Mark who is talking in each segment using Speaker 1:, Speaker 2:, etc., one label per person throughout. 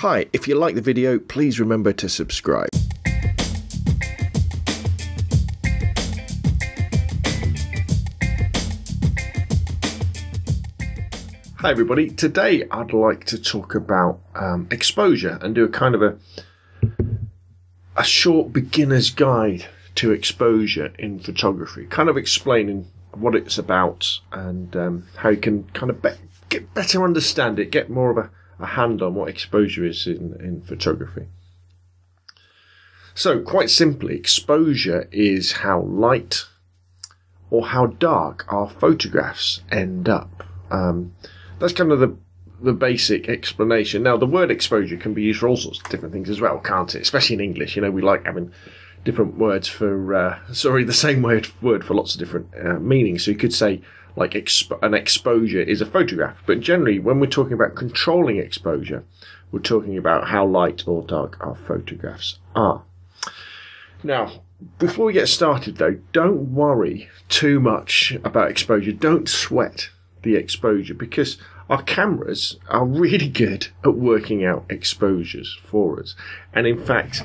Speaker 1: Hi, if you like the video, please remember to subscribe. Hi everybody, today I'd like to talk about exposure and do a kind of a short beginner's guide to exposure in photography, kind of explaining what it's about and how you can kind of get better understand it, get more of a hand on what exposure is in photography. So quite simply, exposure is how light or how dark our photographs end up. That's kind of the basic explanation. Now, the word exposure can be used for all sorts of different things as well, can't it? Especially in English, you know, we like having different words for, the same word for lots of different meanings. So you could say, like, an exposure is a photograph. But generally, when we're talking about controlling exposure, we're talking about how light or dark our photographs are. Now, before we get started, though, don't worry too much about exposure. Don't sweat the exposure, because our cameras are really good at working out exposures for us. And in fact,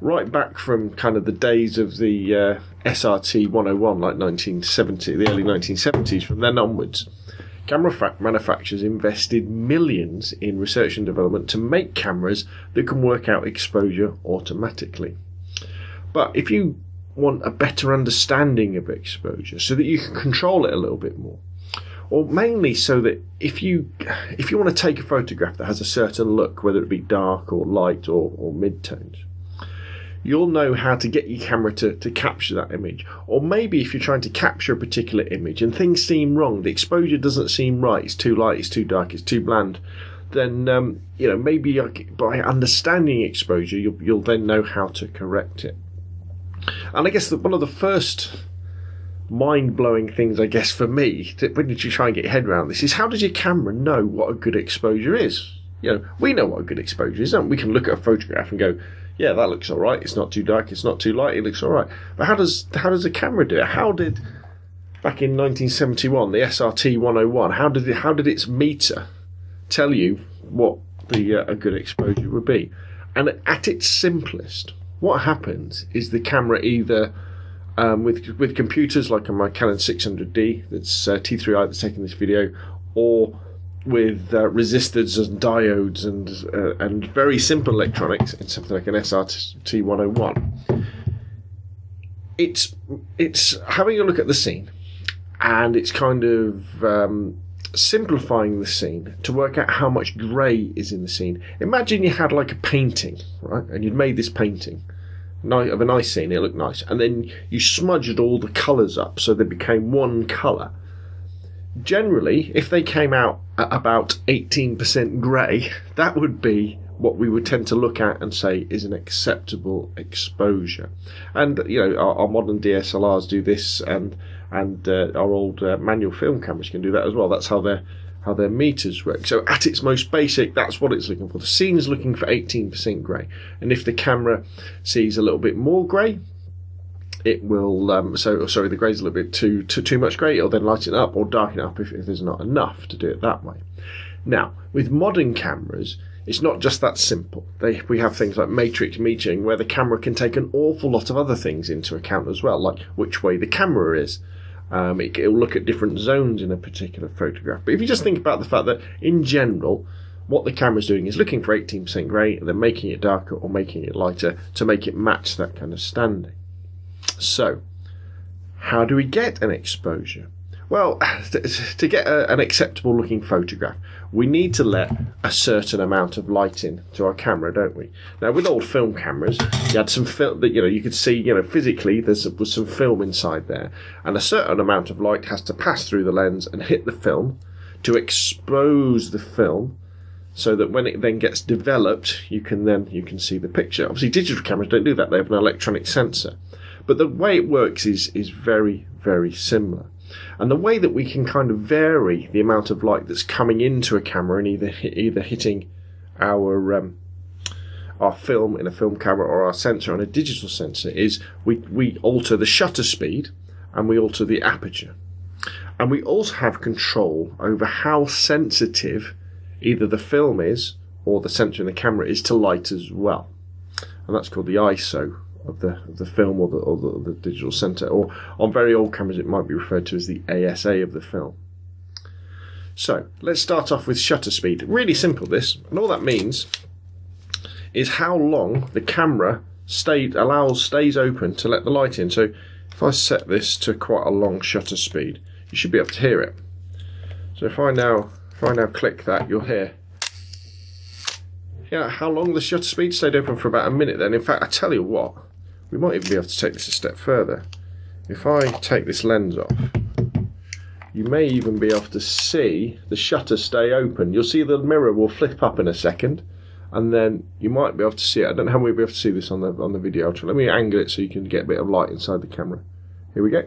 Speaker 1: right back from kind of the days of the SRT 101, like 1970, the early 1970s, from then onwards, camera manufacturers invested millions in research and development to make cameras that can work out exposure automatically. But if you want a better understanding of exposure so that you can control it a little bit more, or mainly so that if you want to take a photograph that has a certain look, whether it be dark or light or mid-tones, you'll know how to get your camera to capture that image. Or maybe if you're trying to capture a particular image and things seem wrong, the exposure doesn't seem right, it's too light, it's too dark, it's too bland, then maybe by understanding exposure, you'll then know how to correct it. And I guess that one of the first mind-blowing things, I guess, for me, when you try and get your head around this, is how does your camera know what a good exposure is? You know, we know what a good exposure is, don't we? We can look at a photograph and go, yeah, that looks all right. It's not too dark. It's not too light. It looks all right. But how does a camera do it? How did, back in 1971, the SRT 101, how did its meter tell you what a good exposure would be? And at its simplest, what happens is the camera either with computers like on my Canon 600D, that's T3i that's taking this video, or with resistors and diodes and very simple electronics in something like an SRT 101. It's having a look at the scene, and it's kind of simplifying the scene to work out how much grey is in the scene. Imagine you had like a painting, right, and you'd made this painting of a nice scene, it looked nice, and then you smudged all the colours up so they became one colour. Generally, if they came out at about 18% grey, that would be what we would tend to look at and say is an acceptable exposure. And our modern DSLRs do this, and our old manual film cameras can do that as well. That's how their meters work. So at its most basic, that's what it's looking for. The scene is looking for 18% grey, and if the camera sees a little bit more grey, it will the grey's a little bit too much grey, it'll then lighten it up or darken it up if there's not enough to do it that way. Now, with modern cameras, it's not just that simple. We have things like matrix metering, where the camera can take an awful lot of other things into account as well, like which way the camera is. It'll look at different zones in a particular photograph. But if you just think about the fact that, in general, what the camera's doing is looking for 18% grey and then making it darker or making it lighter to make it match that kind of standing. So, how do we get an exposure? Well, to get an acceptable looking photograph, we need to let a certain amount of light in to our camera, don't we? Now, with old film cameras, you had some film that you could see, physically there was some film inside there, and a certain amount of light has to pass through the lens and hit the film to expose the film, so that when it then gets developed, you can see the picture. Obviously, digital cameras don't do that; they have an electronic sensor, but the way it works is very, very similar. And the way that we can kind of vary the amount of light that's coming into a camera and either hitting our film in a film camera or our sensor on a digital sensor is we alter the shutter speed and we alter the aperture. And we also have control over how sensitive either the film is or the sensor in the camera is to light as well, and that's called the ISO of the film or the digital sensor, or on very old cameras it might be referred to as the ASA of the film. So let's start off with shutter speed. Really simple this, and all that means is how long the camera stays open to let the light in. So if I set this to quite a long shutter speed, you should be able to hear it. So if I now click that, you'll hear how long the shutter speed stayed open for about a minute then. In fact, I tell you what, we might even be able to take this a step further. If I take this lens off, you may even be able to see the shutter stay open. You'll see the mirror will flip up in a second, and then you might be able to see it. I don't know how we'll be able to see this on the video. Let me angle it so you can get a bit of light inside the camera. Here we go.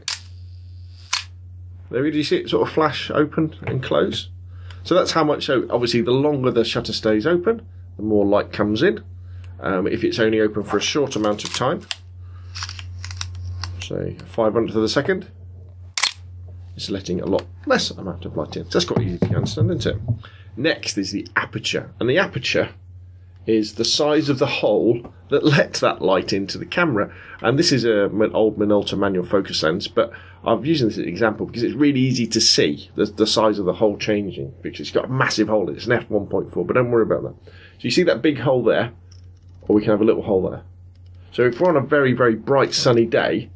Speaker 1: There, do you see it sort of flash open and close? So that's how much. So obviously, the longer the shutter stays open, the more light comes in. If it's only open for a short amount of time, say 500th of a second, it's letting a lot less amount of light in. So that's quite easy to understand, isn't it? Next is the aperture, and the aperture is the size of the hole that lets that light into the camera. And this is an old Minolta manual focus lens, but I'm using this as an example because it's really easy to see the size of the hole changing, because it's got a massive hole. It's an f1.4, but don't worry about that. So you see that big hole there, or we can have a little hole there. So if we're on a very, very bright sunny day,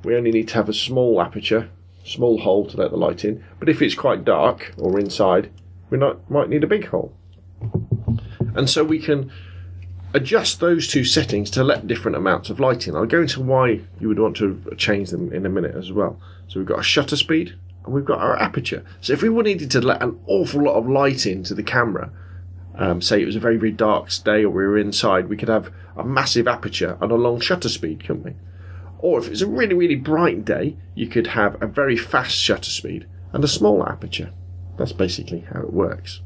Speaker 1: we only need to have a small aperture, small hole to let the light in. But if it's quite dark or inside, we might need a big hole. And so we can adjust those two settings to let different amounts of light in. I'll go into why you would want to change them in a minute as well. So we've got a shutter speed and we've got our aperture. So if we needed to let an awful lot of light into the camera, say it was a very, very dark day or we were inside, we could have a massive aperture and a long shutter speed, couldn't we? Or if it's a really, really bright day, you could have a very fast shutter speed and a small aperture. That's basically how it works.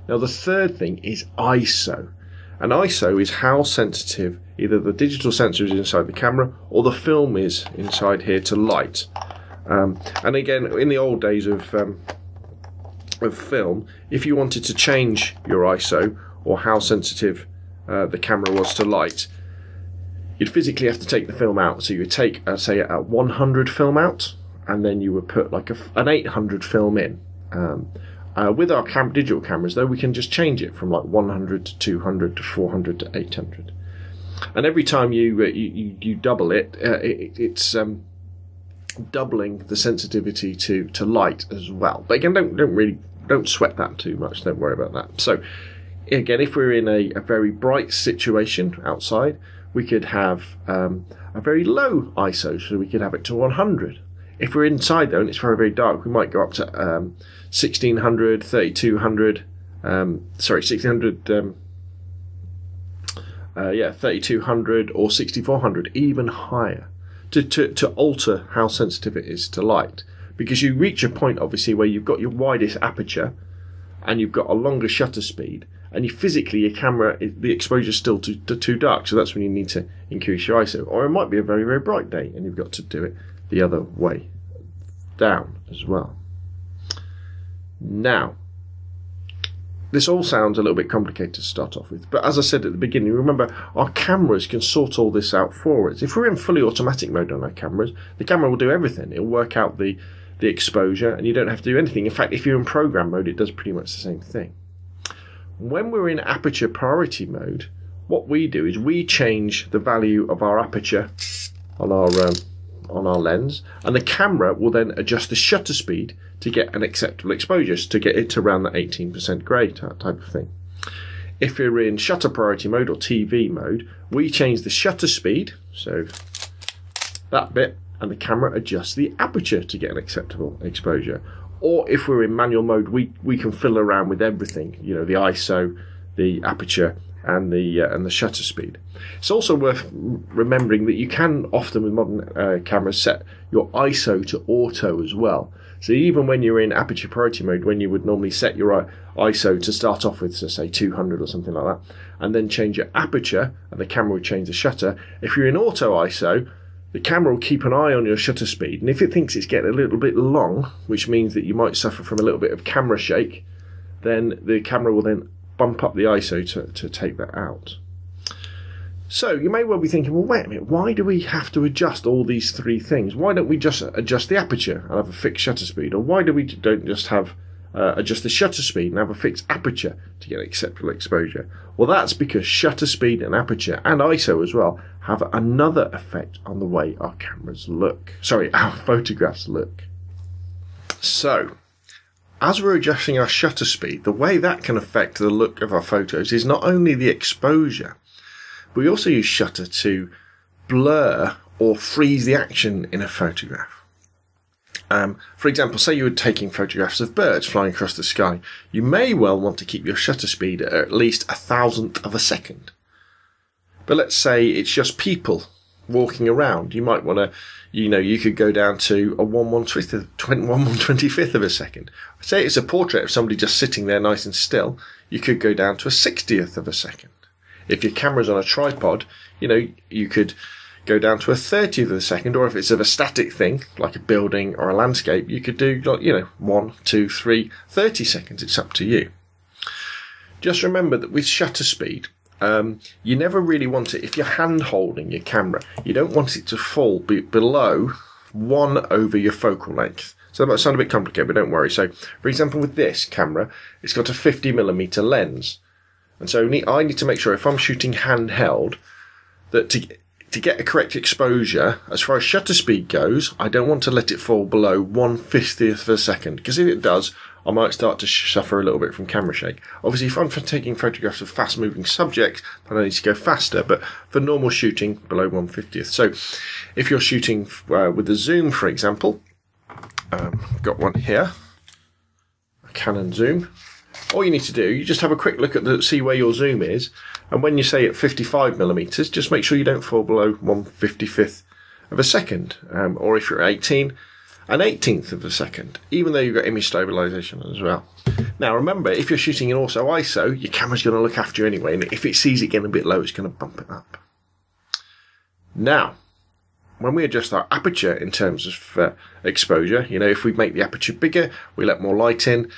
Speaker 1: Now the third thing is ISO. And ISO is how sensitive either the digital sensor is inside the camera or the film is inside here to light. And again, in the old days of film, if you wanted to change your ISO or how sensitive the camera was to light, you'd physically have to take the film out. So you would take, say, a 100 film out, and then you would put like an 800 film in. With our digital cameras, though, we can just change it from like 100 to 200 to 400 to 800. And every time you double it, it's doubling the sensitivity to light as well. But again, don't sweat that too much. Don't worry about that. So again, if we're in a very bright situation outside, we could have a very low ISO, so we could have it to 100. If we're inside though and it's very, very dark, we might go up to 1600, 3200, 3200 or 6400, even higher, to alter how sensitive it is to light. Because you reach a point, obviously, where you've got your widest aperture and you've got a longer shutter speed, and your camera, the exposure is still too dark, so that's when you need to increase your ISO. Or it might be a very, very bright day and you've got to do it the other way down as well. Now, this all sounds a little bit complicated to start off with, but as I said at the beginning, remember our cameras can sort all this out for us. If we're in fully automatic mode on our cameras, the camera will do everything. It'll work out the exposure and you don't have to do anything. In fact, if you're in program mode, it does pretty much the same thing. When we're in aperture priority mode, what we do is we change the value of our aperture on our lens, and the camera will then adjust the shutter speed to get an acceptable exposure, to get it to around the 18% grey type of thing. If you're in shutter priority mode or TV mode, we change the shutter speed, so that bit, and the camera adjusts the aperture to get an acceptable exposure. Or if we're in manual mode, we can fiddle around with everything, you know, the ISO, the aperture, and the shutter speed. It's also worth remembering that you can often with modern cameras set your ISO to auto as well. So even when you're in aperture priority mode, when you would normally set your ISO to start off with, so say 200 or something like that, and then change your aperture, and the camera would change the shutter. If you're in auto ISO, the camera will keep an eye on your shutter speed, and if it thinks it's getting a little bit long, which means that you might suffer from a little bit of camera shake, then the camera will then bump up the ISO to take that out. So you may well be thinking, well, wait a minute, why do we have to adjust all these three things? Why don't we just adjust the aperture and have a fixed shutter speed? Or why don't just have adjust the shutter speed and have a fixed aperture to get acceptable exposure? Well, that's because shutter speed and aperture, and ISO as well, have another effect on the way our cameras look. Sorry, our photographs look. So, as we're adjusting our shutter speed, the way that can affect the look of our photos is not only the exposure, but we also use shutter to blur or freeze the action in a photograph. For example, say you were taking photographs of birds flying across the sky. You may well want to keep your shutter speed at least 1,000th of a second. But let's say it's just people walking around. You might want to, you could go down to a 1/125th of a second. Say it's a portrait of somebody just sitting there nice and still. You could go down to a 60th of a second. If your camera's on a tripod, you could go down to a 30th of a second, or if it's of a static thing, like a building or a landscape, you could do 1, 2, 3, 30 seconds. It's up to you. Just remember that with shutter speed, you never really want it, if you're hand holding your camera, you don't want it to fall below 1 over your focal length. So that might sound a bit complicated, but don't worry. So, for example, with this camera, it's got a 50mm lens. And so I need to make sure if I'm shooting handheld, that to get a correct exposure, as far as shutter speed goes, I don't want to let it fall below 1/50th of a second, because if it does, I might start to suffer a little bit from camera shake. Obviously, if I'm taking photographs of fast-moving subjects, then I need to go faster, but for normal shooting, below 1/50th. So if you're shooting with a zoom, for example, I've got one here, a Canon zoom. All you need to do, you just have a quick look at see where your zoom is, and when you say at 55mm, just make sure you don't fall below 1/55th of a second, or if you're at 18, an 18th of a second, even though you've got image stabilization as well. Now remember, if you're shooting in also ISO, your camera's going to look after you anyway, and if it sees it getting a bit low, it's going to bump it up. Now, when we adjust our aperture in terms of exposure, if we make the aperture bigger, we let more light in.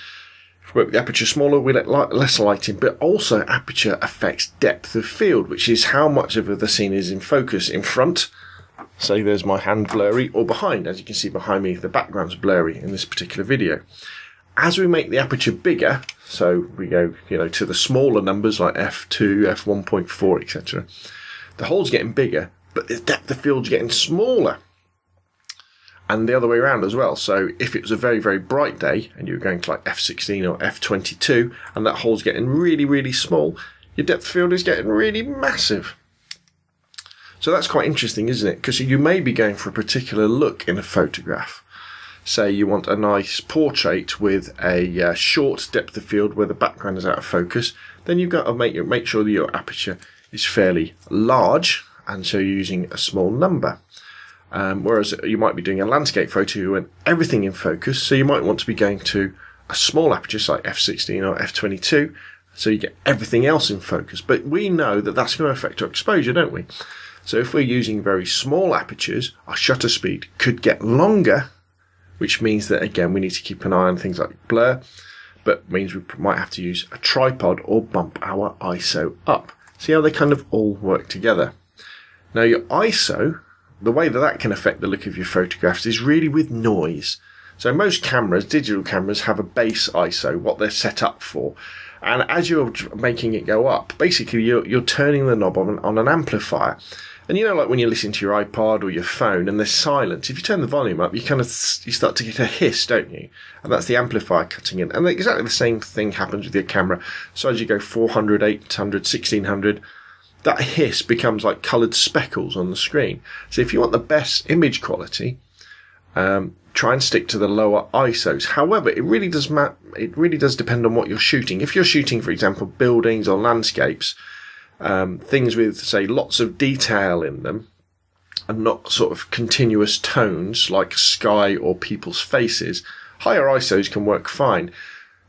Speaker 1: If we make the aperture smaller, we let less light in. But also, aperture affects depth of field, which is how much of the scene is in focus. In front, say there's my hand blurry, or behind. As you can see behind me, the background's blurry in this particular video. As we make the aperture bigger, so we go, to the smaller numbers like f2, f1.4, etc., the hole's getting bigger, but the depth of field's getting smaller. And the other way around as well. So if it was a very, very bright day and you were going to like f16 or f22 and that hole's getting really, really small, your depth of field is getting really massive. So that's quite interesting, isn't it? Because you may be going for a particular look in a photograph. Say you want a nice portrait with a short depth of field where the background is out of focus, then you've got to make sure that your aperture is fairly large, and so you're using a small number. Whereas you might be doing a landscape photo and everything in focus, so you might want to be going to a small aperture like f16 or f22, so you get everything else in focus. But we know that that's going to affect our exposure, don't we? So if we're using very small apertures, our shutter speed could get longer, which means that, again, we need to keep an eye on things like blur, but means we might have to use a tripod or bump our ISO up. See how they kind of all work together. Now your ISO, the way that can affect the look of your photographs is really with noise. So most cameras, digital cameras, have a base ISO, what they're set up for. And as you're making it go up, basically you're turning the knob on an amplifier. And like when you listen to your iPod or your phone and there's silence, if you turn the volume up, you start to get a hiss, don't you? And that's the amplifier cutting in. And exactly the same thing happens with your camera. So as you go 400, 800, 1600, that hiss becomes like coloured speckles on the screen. So if you want the best image quality, try and stick to the lower ISOs. However, it really does depend on what you're shooting. If you're shooting, for example, buildings or landscapes, things with, say, lots of detail in them, and not sort of continuous tones like sky or people's faces, higher ISOs can work fine.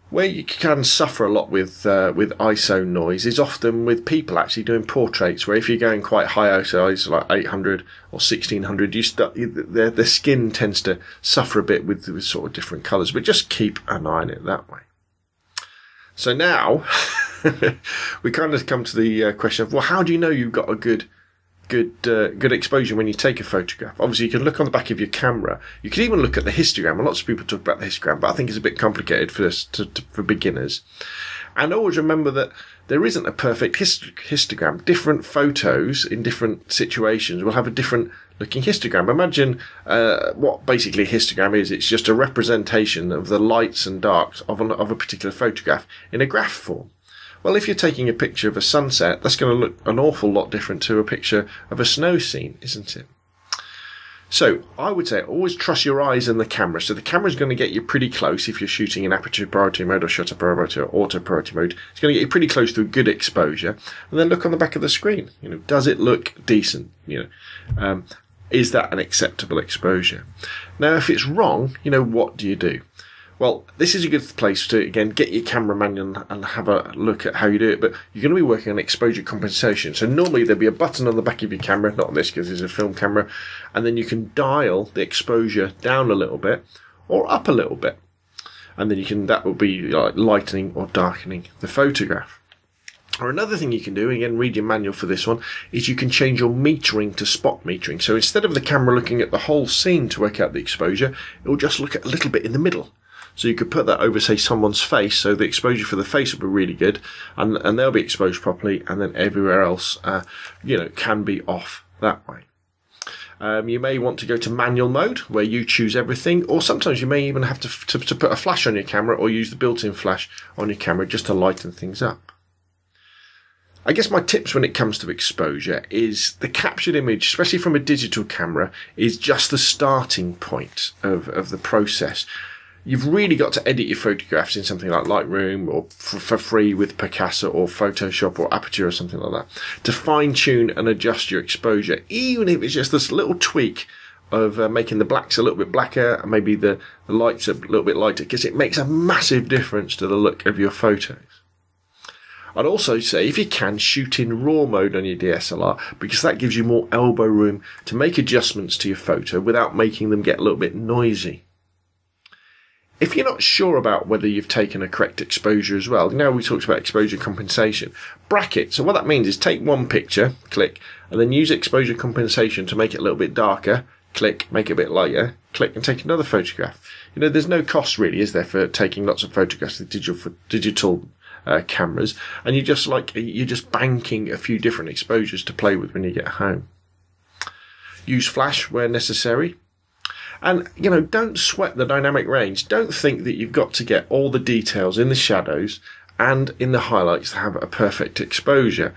Speaker 1: Where you can suffer a lot with ISO noise is often with people actually doing portraits, where if you're going quite high ISOs like 800 or 1600, their skin tends to suffer a bit with sort of different colours, but just keep an eye on it that way. So now we kind of come to the question of, well, how do you know you've got a good exposure when you take a photograph? Obviously, you can look on the back of your camera. You can even look at the histogram. Lots of people talk about the histogram, but I think it's a bit complicated for this for beginners. And always remember that there isn't a perfect histogram. Different photos in different situations will have a different looking histogram. Imagine what basically a histogram is. It's just a representation of the lights and darks of a particular photograph in a graph form. Well, if you're taking a picture of a sunset, that's going to look an awful lot different to a picture of a snow scene, isn't it? So I would say always trust your eyes and the camera. So the camera is going to get you pretty close if you're shooting in aperture priority mode or shutter priority or auto priority mode. It's going to get you pretty close to a good exposure. And then look on the back of the screen. Does it look decent? Is that an acceptable exposure? Now, if it's wrong, what do you do? Well, this is a good place to, again, get your camera manual and have a look at how you do it, but you're going to be working on exposure compensation. So normally there'll be a button on the back of your camera, not on this because it's a film camera, and then you can dial the exposure down a little bit or up a little bit. And then that will be like lightening or darkening the photograph. Or another thing you can do, again, read your manual for this one, is you can change your metering to spot metering. So instead of the camera looking at the whole scene to work out the exposure, it will just look at a little bit in the middle. So you could put that over, say, someone's face, so the exposure for the face will be really good, and they'll be exposed properly, and then everywhere else, can be off that way. You may want to go to manual mode, where you choose everything, or sometimes you may even have to put a flash on your camera, or use the built-in flash on your camera just to lighten things up. I guess my tips when it comes to exposure is the captured image, especially from a digital camera, is just the starting point of the process. You've really got to edit your photographs in something like Lightroom or for free with Picasa or Photoshop or Aperture or something like that to fine-tune and adjust your exposure, even if it's just this little tweak of making the blacks a little bit blacker and maybe the lights a little bit lighter, because it makes a massive difference to the look of your photos. I'd also say, if you can, shoot in RAW mode on your DSLR, because that gives you more elbow room to make adjustments to your photo without making them get a little bit noisy. If you're not sure about whether you've taken a correct exposure as well, now we talked about exposure compensation, bracket. So what that means is take one picture, click, and then use exposure compensation to make it a little bit darker, click, make it a bit lighter, click, and take another photograph. There's no cost really, is there, for taking lots of photographs with digital cameras, and you're just banking a few different exposures to play with when you get home. Use flash where necessary. And, don't sweat the dynamic range. Don't think that you've got to get all the details in the shadows and in the highlights to have a perfect exposure.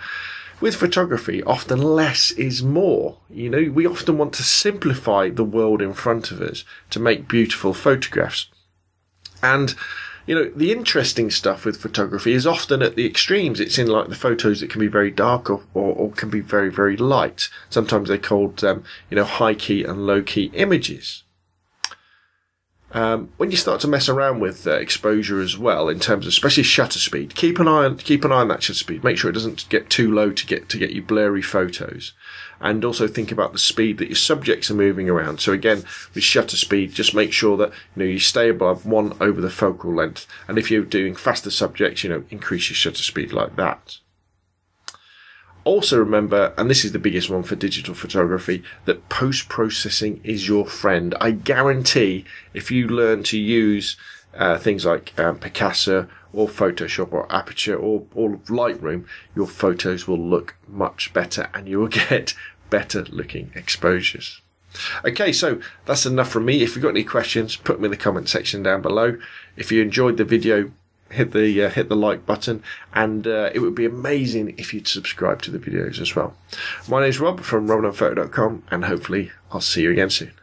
Speaker 1: With photography, often less is more. We often want to simplify the world in front of us to make beautiful photographs. And, the interesting stuff with photography is often at the extremes. It's in like the photos that can be very dark or can be very, very light. Sometimes they're called, high key and low key images. When you start to mess around with exposure as well, in terms of especially shutter speed, keep an eye on that shutter speed. Make sure it doesn't get too low to get you blurry photos, and also think about the speed that your subjects are moving around. So again, with shutter speed, just make sure that you stay above 1 over the focal length, and if you're doing faster subjects, increase your shutter speed like that. Also remember, and this is the biggest one for digital photography, that post-processing is your friend. I guarantee if you learn to use things like Picasa or Photoshop or Aperture or Lightroom, your photos will look much better and you will get better looking exposures. Okay, so that's enough from me. If you've got any questions, put them in the comment section down below. If you enjoyed the video, hit the like button, and it would be amazing if you'd subscribe to the videos as well. My name's Rob from robandphoto.com, and hopefully I'll see you again soon.